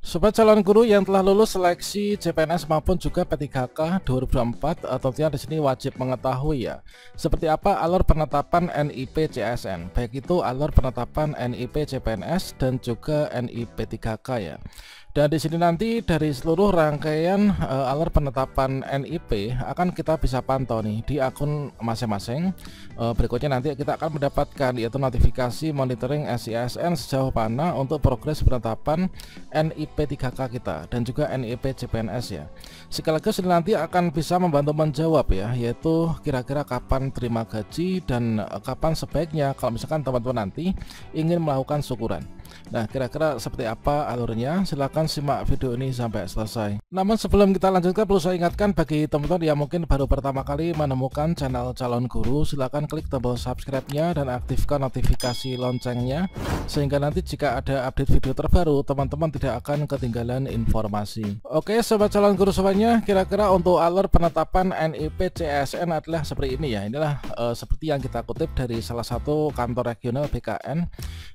Sobat calon guru yang telah lulus seleksi CPNS maupun juga P3K 2024, tentunya di sini wajib mengetahui ya, seperti apa alur penetapan NIP CSN, baik itu alur penetapan NIP CPNS dan juga NIP 3K ya. Dan di sini nanti dari seluruh rangkaian alur penetapan NIP akan kita bisa pantau nih di akun masing-masing. Berikutnya nanti kita akan mendapatkan yaitu notifikasi monitoring SISN sejauh mana untuk progres penetapan NIP 3K kita dan juga NIP CPNS ya. Sekaligus ini nanti akan bisa membantu menjawab ya, yaitu kira-kira kapan terima gaji dan kapan sebaiknya kalau misalkan teman-teman nanti ingin melakukan syukuran. Nah, kira-kira seperti apa alurnya? Silahkan simak video ini sampai selesai. Namun sebelum kita lanjutkan, perlu saya ingatkan bagi teman-teman yang mungkin baru pertama kali menemukan channel calon guru, silahkan klik tombol subscribe-nya dan aktifkan notifikasi loncengnya, sehingga nanti jika ada update video terbaru, teman-teman tidak akan ketinggalan informasi. Oke sobat calon guru semuanya, kira-kira untuk alur penetapan NIP CSN adalah seperti ini ya. Inilah seperti yang kita kutip dari salah satu kantor regional BKN,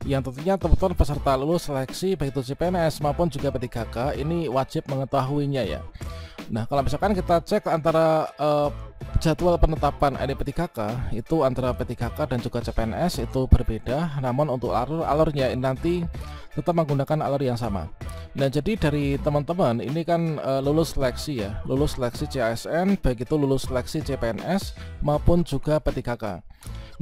yang tentunya teman-teman peserta lulus seleksi baik itu CPNS maupun juga P3K ini wajib mengetahuinya ya. Nah, kalau misalkan kita cek antara jadwal penetapan NIP 3K itu antara P3K dan juga CPNS itu berbeda, namun untuk alurnya ini nanti tetap menggunakan alur yang sama. Nah, jadi dari teman-teman ini kan lulus seleksi ya, lulus seleksi CSN baik itu lulus seleksi CPNS maupun juga P3K.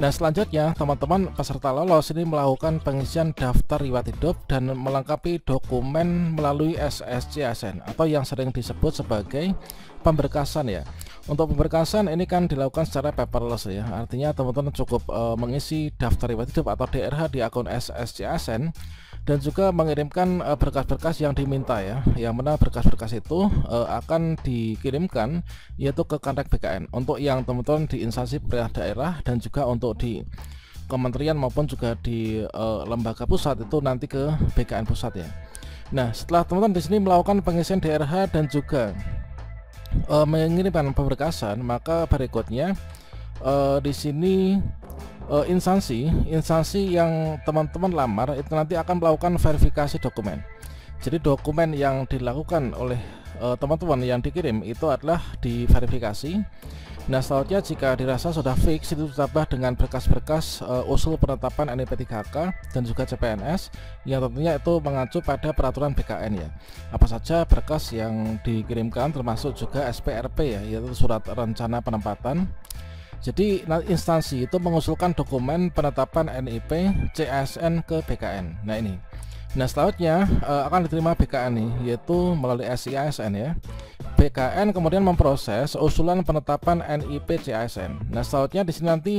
Nah, selanjutnya teman-teman peserta lolos ini melakukan pengisian daftar riwayat hidup dan melengkapi dokumen melalui SSCSN atau yang sering disebut sebagai pemberkasan ya. Untuk pemberkasan ini kan dilakukan secara paperless ya, artinya teman-teman cukup mengisi daftar riwayat hidup atau DRH di akun SSCSN dan juga mengirimkan berkas-berkas yang diminta ya, yang mana berkas-berkas itu akan dikirimkan yaitu ke Kantek BKN untuk yang teman-teman di instansi pemerintah daerah dan juga untuk di kementerian maupun juga di lembaga pusat itu nanti ke BKN pusat ya. Nah, setelah teman-teman di sini melakukan pengisian DRH dan juga mengirimkan pemberkasan, maka berikutnya di sini instansi yang teman-teman lamar itu nanti akan melakukan verifikasi dokumen. Jadi dokumen yang dilakukan oleh teman-teman yang dikirim itu adalah diverifikasi. Nah, selanjutnya jika dirasa sudah fix itu ditambah dengan berkas-berkas usul penetapan NIP 3K dan juga CPNS yang tentunya itu mengacu pada peraturan BKN ya. Apa saja berkas yang dikirimkan termasuk juga SPRP ya, yaitu surat rencana penempatan. Jadi instansi itu mengusulkan dokumen penetapan NIP CSN ke BKN. Nah ini. Nah, selanjutnya akan diterima BKN nih, yaitu melalui SISN ya. BKN kemudian memproses usulan penetapan NIP CSN. Nah, selanjutnya di sini nanti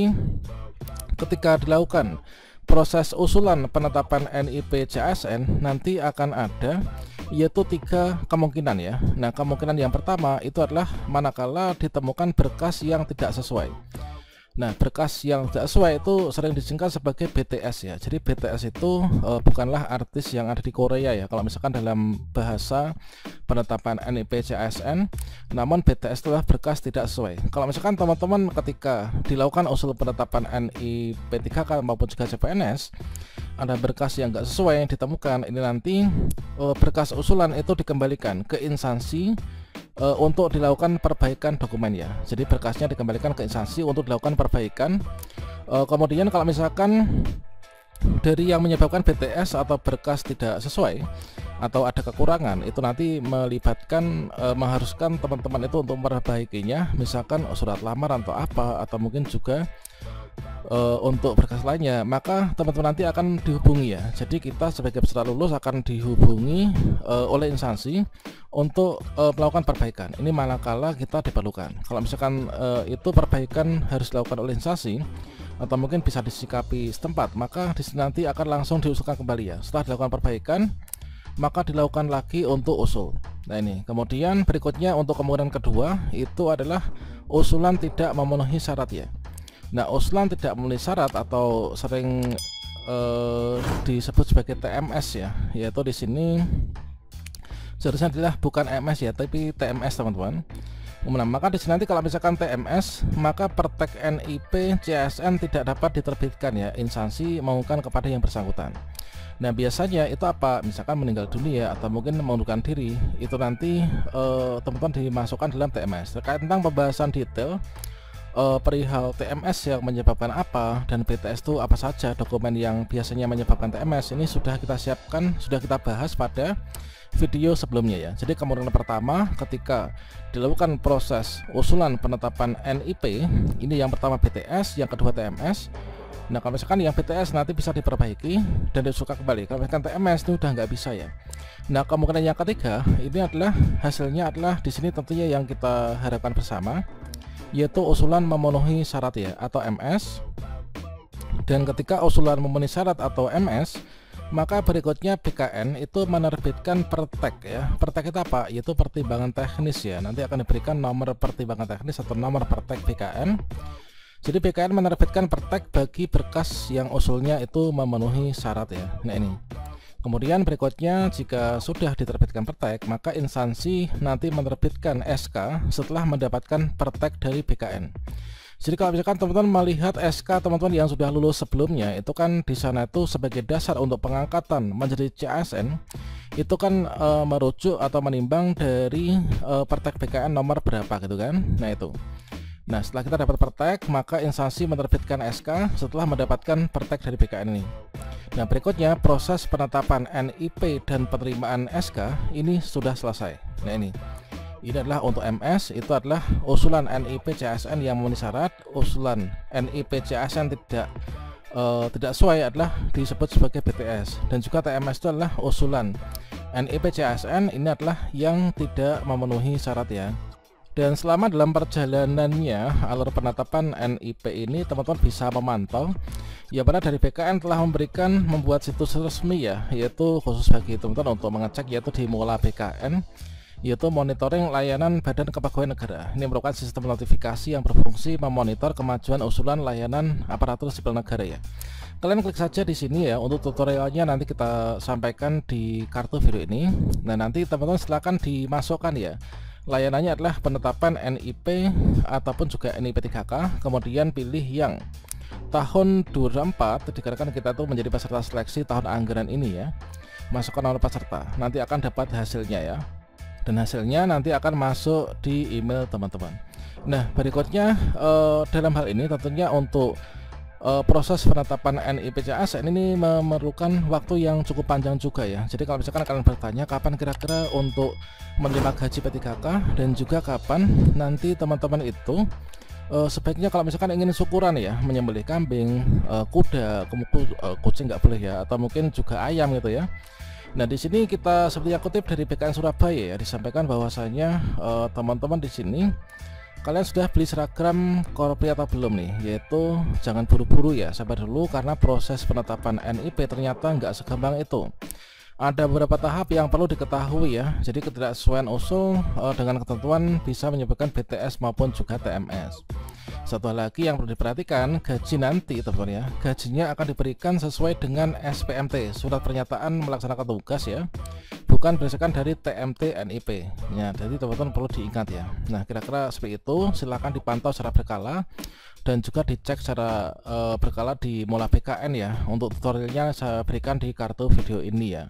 ketika dilakukan proses usulan penetapan NIP CSN nanti akan ada yaitu 3 kemungkinan ya. Nah, kemungkinan yang pertama itu adalah manakala ditemukan berkas yang tidak sesuai. Nah, berkas yang tidak sesuai itu sering disingkat sebagai BTS ya. Jadi BTS itu bukanlah artis yang ada di Korea ya, kalau misalkan dalam bahasa penetapan NIP CSN, namun BTS itulah berkas tidak sesuai. Kalau misalkan teman-teman ketika dilakukan usul penetapan NIP 3K maupun juga CPNS ada berkas yang enggak sesuai yang ditemukan, ini nanti berkas usulan itu dikembalikan ke instansi untuk dilakukan perbaikan dokumen ya. Jadi berkasnya dikembalikan ke instansi untuk dilakukan perbaikan. Kemudian kalau misalkan dari yang menyebabkan BTS atau berkas tidak sesuai atau ada kekurangan, itu nanti melibatkan mengharuskan teman-teman itu untuk memperbaikinya, misalkan surat lamaran atau apa, atau mungkin juga untuk berkas lainnya, maka teman-teman nanti akan dihubungi ya. Jadi kita sebagai peserta lulus akan dihubungi oleh instansi untuk melakukan perbaikan. Ini manakala kita diperlukan. Kalau misalkan itu perbaikan harus dilakukan oleh instansi atau mungkin bisa disikapi setempat, maka di sini nanti akan langsung diusulkan kembali ya. Setelah dilakukan perbaikan, maka dilakukan lagi untuk usul. Nah ini, kemudian berikutnya untuk kemungkinan kedua itu adalah usulan tidak memenuhi syarat ya. Nah, usulan tidak memenuhi syarat atau sering disebut sebagai TMS ya, yaitu di sini seharusnya adalah bukan MS ya, tapi TMS teman-teman. Nah, maka di sini nanti kalau misalkan TMS, maka Pertek NIP CSN tidak dapat diterbitkan ya, instansi mengumumkan kepada yang bersangkutan. Nah biasanya itu apa, misalkan meninggal dunia atau mungkin mengundurkan diri, itu nanti teman-teman dimasukkan dalam TMS. Terkait tentang pembahasan detail perihal TMS yang menyebabkan apa dan BTS itu apa saja dokumen yang biasanya menyebabkan TMS, ini sudah kita siapkan, sudah kita bahas pada video sebelumnya ya. Jadi kemungkinan pertama ketika dilakukan proses usulan penetapan NIP, ini yang pertama BTS, yang kedua TMS. Nah kalau misalkan yang BTS nanti bisa diperbaiki dan disuka kembali, kalau misalkan TMS itu udah nggak bisa ya. Nah kemungkinan yang ketiga ini adalah hasilnya adalah di sini tentunya yang kita harapkan bersama, yaitu usulan memenuhi syarat ya, atau MS. Dan ketika usulan memenuhi syarat atau MS, maka berikutnya BKN itu menerbitkan pertek ya. Pertek itu apa? Yaitu pertimbangan teknis ya. Nanti akan diberikan nomor pertimbangan teknis atau nomor pertek BKN. Jadi BKN menerbitkan pertek bagi berkas yang usulnya itu memenuhi syarat ya. Nah ini. Kemudian berikutnya jika sudah diterbitkan pertek, maka instansi nanti menerbitkan SK setelah mendapatkan pertek dari BKN. Jadi kalau misalkan teman-teman melihat SK teman-teman yang sudah lulus sebelumnya, itu kan di sana itu sebagai dasar untuk pengangkatan menjadi CASN, itu kan merujuk atau menimbang dari pertek BKN nomor berapa gitu kan. Nah itu. Nah setelah kita dapat pertek, maka instansi menerbitkan SK setelah mendapatkan pertek dari BKN ini. Nah berikutnya proses penetapan NIP dan penerimaan SK ini sudah selesai. Nah ini adalah untuk MS, itu adalah usulan NIP CASN yang memenuhi syarat. Usulan NIP CASN tidak sesuai adalah disebut sebagai BTS. Dan juga TMS itu adalah usulan NIP CASN, ini adalah yang tidak memenuhi syarat ya. Dan selama dalam perjalanannya alur penetapan NIP ini teman-teman bisa memantau ya, pada dari BKN telah membuat situs resmi ya, yaitu khusus bagi teman-teman untuk mengecek, yaitu di Mula BKN, yaitu monitoring layanan Badan Kepegawaian Negara. Ini merupakan sistem notifikasi yang berfungsi memonitor kemajuan usulan layanan aparatur sipil negara ya. Kalian klik saja di sini ya, untuk tutorialnya nanti kita sampaikan di kartu video ini. Nah nanti teman-teman silakan dimasukkan ya. Layanannya adalah penetapan NIP ataupun juga NIP 3K, kemudian pilih yang tahun 2004, dikarenakan kita tuh menjadi peserta seleksi tahun anggaran ini ya. Masukkan nomor peserta, nanti akan dapat hasilnya ya. Dan hasilnya nanti akan masuk di email teman-teman. Nah berikutnya dalam hal ini tentunya untuk proses penetapan NIP CASN ini memerlukan waktu yang cukup panjang juga ya. Jadi kalau misalkan kalian bertanya kapan kira-kira untuk menerima gaji P3K dan juga kapan nanti teman-teman itu sebaiknya kalau misalkan ingin syukuran ya, menyembelih kambing, kuda, kucing nggak boleh ya, atau mungkin juga ayam gitu ya. Nah di sini kita seperti yang kutip dari BKN Surabaya ya, disampaikan bahwasanya teman-teman di sini kalian sudah beli seragam Korpri atau belum nih, yaitu jangan buru-buru ya, sabar dulu karena proses penetapan NIP ternyata nggak segampang itu. Ada beberapa tahap yang perlu diketahui ya. Jadi ketidaksesuaian usul dengan ketentuan bisa menyebabkan BTS maupun juga TMS. Satu hal lagi yang perlu diperhatikan, gaji nanti teman-teman ya, gajinya akan diberikan sesuai dengan SPMT, surat pernyataan melaksanakan tugas ya, bukan berdasarkan dari TMT NIP ya. Jadi teman-teman perlu diingat ya. Nah kira-kira seperti itu, silahkan dipantau secara berkala dan juga dicek secara berkala di Mula BKN ya. Untuk tutorialnya saya berikan di kartu video ini ya.